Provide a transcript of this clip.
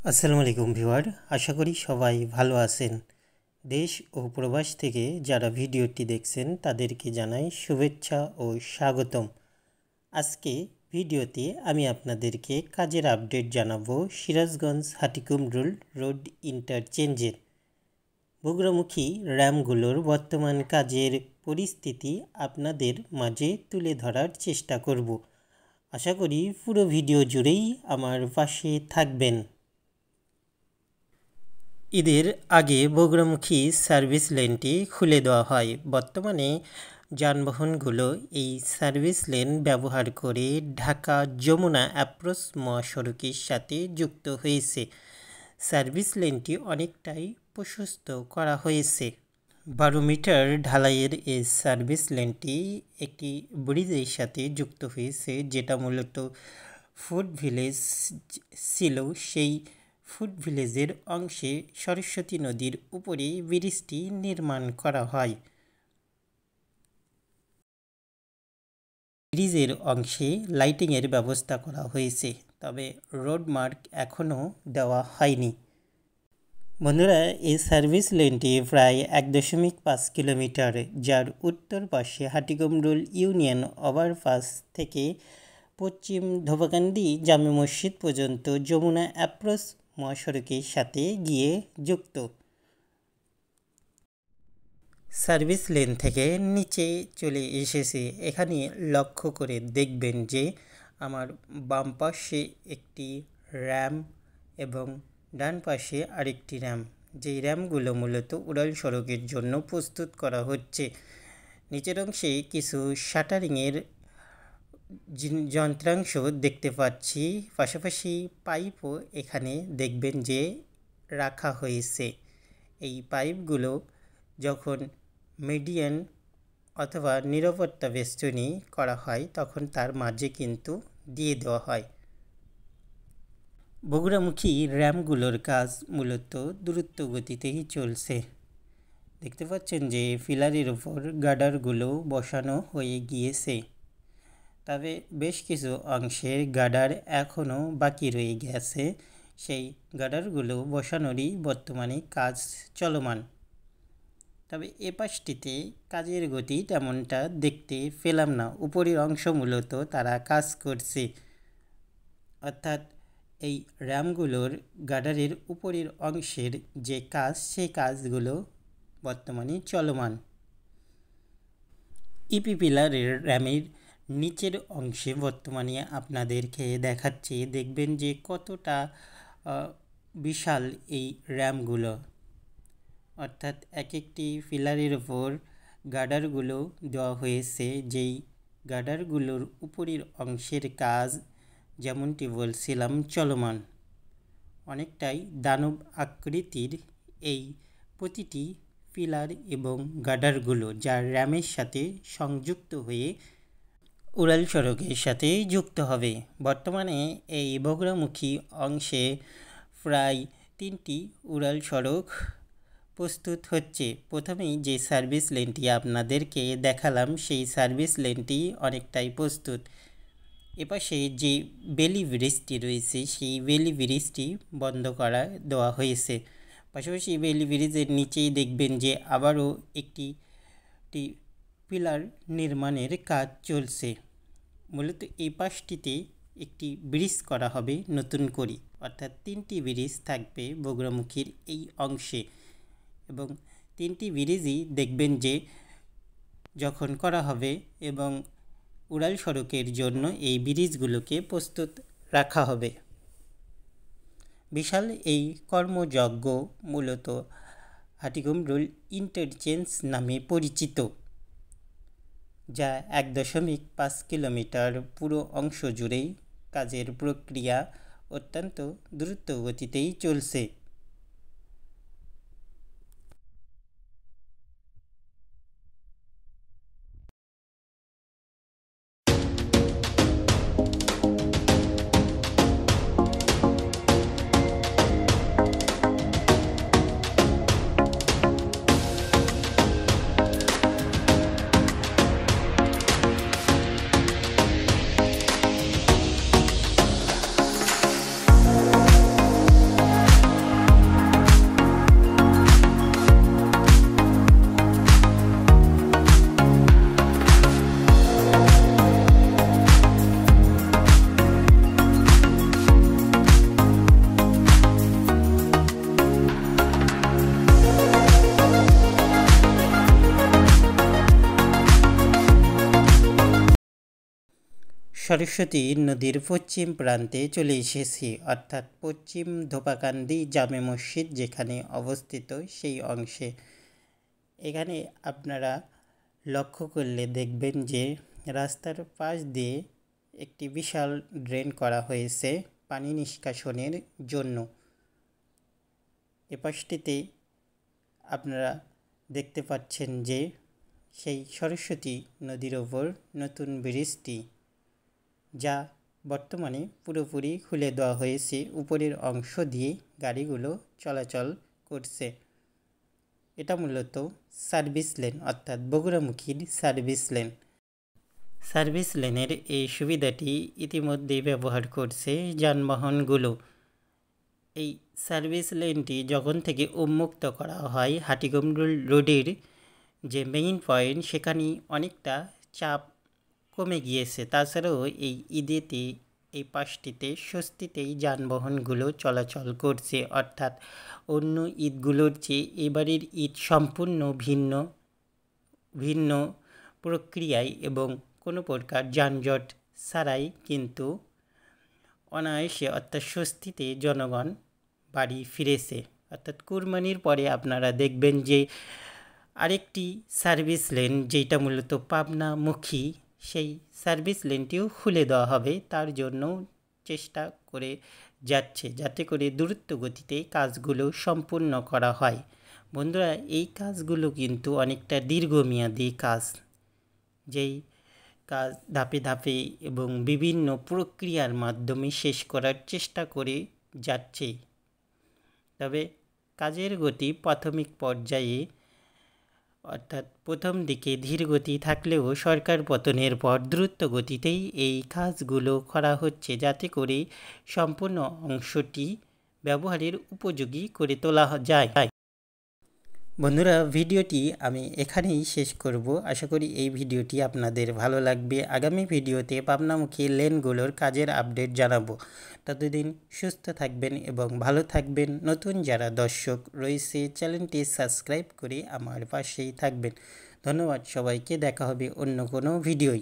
আসসালামু আলাইকুম ভিউয়ার, আশা করি সবাই ভালো আছেন। দেশ ও প্রবাস থেকে যারা ভিডিওটি দেখছেন তাদেরকে জানাই শুভেচ্ছা ও স্বাগতম। আজকে ভিডিওতে আমি আপনাদেরকে কাজের আপডেট জানাবো সিরাজগঞ্জ হাটিকুমরুল রোড ইন্টারচেঞ্জের। বগুড়ামুখী র্যামগুলোর বর্তমান কাজের পরিস্থিতি আপনাদের মাঝে তুলে ধরার চেষ্টা করব। আশা করি পুরো ভিডিও জুড়েই আমার পাশে থাকবেন। ঈদের আগে বগুড়ামুখী সার্ভিস লেনটি খুলে দেওয়া হয়। বর্তমানে যানবাহনগুলো এই সার্ভিস লেন ব্যবহার করে ঢাকা যমুনা অ্যাপ্রোচ মহাসড়কের সাথে যুক্ত হয়েছে। সার্ভিস লেনটি অনেকটাই প্রশস্ত করা হয়েছে। 12 মিটার ঢালাইয়ের এই সার্ভিস লেনটি একটি ব্রিজের সাথে যুক্ত হয়েছে, যেটা মূলত ফুড ভিলেজ ছিল। সেই ফুড ভিলেজের অংশে সরস্বতী নদীর উপরে ব্রিজটি নির্মাণ করা হয়। ব্রিজের অংশে লাইটিংয়ের ব্যবস্থা করা হয়েছে, তবে রোড মার্ক এখনও দেওয়া হয়নি। বন্ধুরা, এই সার্ভিস লেনটি প্রায় 1.5 কিলোমিটার, যার উত্তর পাশে হাটিকুমরুল ইউনিয়ন ওভারপাস থেকে পশ্চিম ধোপাকান্দি জামে মসজিদ পর্যন্ত যমুনা অ্যাপ্রোচ মহাসড়কের সাথে গিয়ে যুক্ত। সার্ভিস লেন থেকে নিচে চলে এসেছে। এখানে লক্ষ্য করে দেখবেন যে আমার বাম পাশে একটি র্যাম এবং ডান পাশে আরেকটি র্যাম, যেই র্যামগুলো মূলত উড়াল সড়কের জন্য প্রস্তুত করা হচ্ছে। নিচের অংশে কিছু শাটারিংয়ের যন্ত্রাংশ দেখতে পাচ্ছি, পাশাপাশি পাইপও এখানে দেখবেন যে রাখা হয়েছে। এই পাইপগুলো যখন মিডিয়ান অথবা নিরাপত্তা বেষ্টনী করা হয় তখন তার মাঝে কিন্তু দিয়ে দেওয়া হয়। বগুড়ামুখী র্যামগুলোর কাজ মূলত দ্রুত গতিতেই চলছে। দেখতে পাচ্ছেন যে পিলারের উপর গার্ডারগুলো বসানো হয়ে গিয়েছে, তবে বেশ কিছু অংশের গার্ডার এখনও বাকি রয়ে গেছে। সেই গার্ডারগুলো বসানোরই বর্তমানে কাজ চলমান। তবে এ পাশটিতে কাজের গতি তেমনটা দেখতে পেলাম না। উপরের অংশ মূলত তারা কাজ করছে, অর্থাৎ এই র্যামগুলোর গার্ডারের উপরের অংশের যে কাজ, সেই কাজগুলো বর্তমানে চলমান। ইপি পিলারের র্যামের নিচের অংশে বর্তমানে আপনাদেরকে দেখাচ্ছি, দেখবেন যে কতটা বিশাল এই র্যামগুলো। অর্থাৎ এক একটি পিলারের ওপর গার্ডারগুলো দেওয়া হয়েছে, যেই গার্ডারগুলোর উপরের অংশের কাজ যেমনটি বলছিলাম চলমান। অনেকটাই দানব আকৃতির এই প্রতিটি পিলার এবং গার্ডারগুলো, যা র্যামের সাথে সংযুক্ত হয়ে উড়াল সড়কের সাথে যুক্ত হবে। বর্তমানে এই বগুড়ামুখী অংশে প্রায় 3টি উড়াল সড়ক প্রস্তুত হচ্ছে। প্রথমেই যে সার্ভিস লেনটি আপনাদেরকে দেখালাম, সেই সার্ভিস লেনটি অনেকটাই প্রস্তুত। এপাশে যে বেলি ব্রিজটি রয়েছে, সেই বেলি ব্রিজটি বন্ধ করা দেওয়া হয়েছে। পাশাপাশি বেলি ব্রিজের নিচেই দেখবেন যে আবারও একটি পিলার নির্মাণের কাজ চলছে। মূলত এই পাশটিতে একটি ব্রিজ করা হবে নতুন করে, অর্থাৎ 3টি ব্রিজ থাকবে বগুড়ামুখীর এই অংশে। এবং 3টি ব্রিজই দেখবেন যে যখন করা হবে এবং উড়াল সড়কের জন্য এই ব্রিজগুলোকে প্রস্তুত রাখা হবে। বিশাল এই কর্মযজ্ঞ মূলত হাটিকুমরুল ইন্টারচেঞ্জ নামে পরিচিত, যা 1.5 কিলোমিটার পুরো অংশ জুড়েই কাজের প্রক্রিয়া অত্যন্ত দ্রুত গতিতেই চলছে। সরস্বতী নদীর পশ্চিম প্রান্তে চলে এসেছি, অর্থাৎ পশ্চিম ধোপাকান্দি জামে মসজিদ যেখানে অবস্থিত সেই অংশে। এখানে আপনারা লক্ষ্য করলে দেখবেন যে রাস্তার পাশ দিয়ে একটি বিশাল ড্রেন করা হয়েছে পানি নিষ্কাশনের জন্য। এপাশটিতে আপনারা দেখতে পাচ্ছেন যে সেই সরস্বতী নদীর ওপর নতুন ব্রিজটি, যা বর্তমানে পুরোপুরি খুলে দেওয়া হয়েছে, উপরের অংশ দিয়ে গাড়িগুলো চলাচল করছে। এটা মূলত সার্ভিস লেন, অর্থাৎ বগুড়ামুখীর সার্ভিস লেন। সার্ভিস লেনের এই সুবিধাটি ইতিমধ্যেই ব্যবহার করছে যানবাহনগুলো। এই সার্ভিস লেনটি যখন থেকে উন্মুক্ত করা হয় হাটিগম রোডের যে মেইন পয়েন্ট, সেখানে অনেকটা চাপ কমে গিয়েছে। তাছাড়াও এই ঈদেতে এই পাশটিতে স্বস্তিতেই যানবাহনগুলো চলাচল করছে, অর্থাৎ অন্য ঈদগুলোর চেয়ে এবারের ঈদ সম্পূর্ণ ভিন্ন প্রক্রিয়ায় এবং কোনো প্রকার যানজট ছাড়াই কিন্তু অনায়াসে অর্থাৎ স্বস্তিতে জনগণ বাড়ি ফিরেছে। অর্থাৎ কুরবানির পরে আপনারা দেখবেন যে আরেকটি সার্ভিস লেন, যেটা মূলত পাবনামুখী, সেই সার্ভিস লেনটিও খুলে দেওয়া হবে। তার জন্য চেষ্টা করে যাচ্ছে যাতে করে দ্রুত গতিতে কাজগুলো সম্পূর্ণ করা হয়। বন্ধুরা, এই কাজগুলো কিন্তু অনেকটা দীর্ঘমেয়াদী কাজ, যেই কাজ ধাপে ধাপে এবং বিভিন্ন প্রক্রিয়ার মাধ্যমে শেষ করার চেষ্টা করে যাচ্ছে। তবে কাজের গতি প্রাথমিক পর্যায়ে, অর্থাৎ প্রথম দিকে ধীর গতি থাকলেও সরকার পতনের পর দ্রুত গতিতেই এই কাজগুলো করা হচ্ছে, যাতে করে সম্পূর্ণ অংশটি ব্যবহারের উপযোগী করে তোলা যায়। বন্ধুরা, ভিডিওটি আমি এখানেই শেষ করব। আশা করি এই ভিডিওটি আপনাদের ভালো লাগবে। আগামী ভিডিওতে পাবনামুখী লেনগুলোর কাজের আপডেট জানাবো। ততদিন সুস্থ থাকবেন এবং ভালো থাকবেন। নতুন যারা দর্শক রয়েছে চ্যানেলটি সাবস্ক্রাইব করে আমার পাশেই থাকবেন। ধন্যবাদ সবাইকে। দেখা হবে অন্য কোনো ভিডিওয়।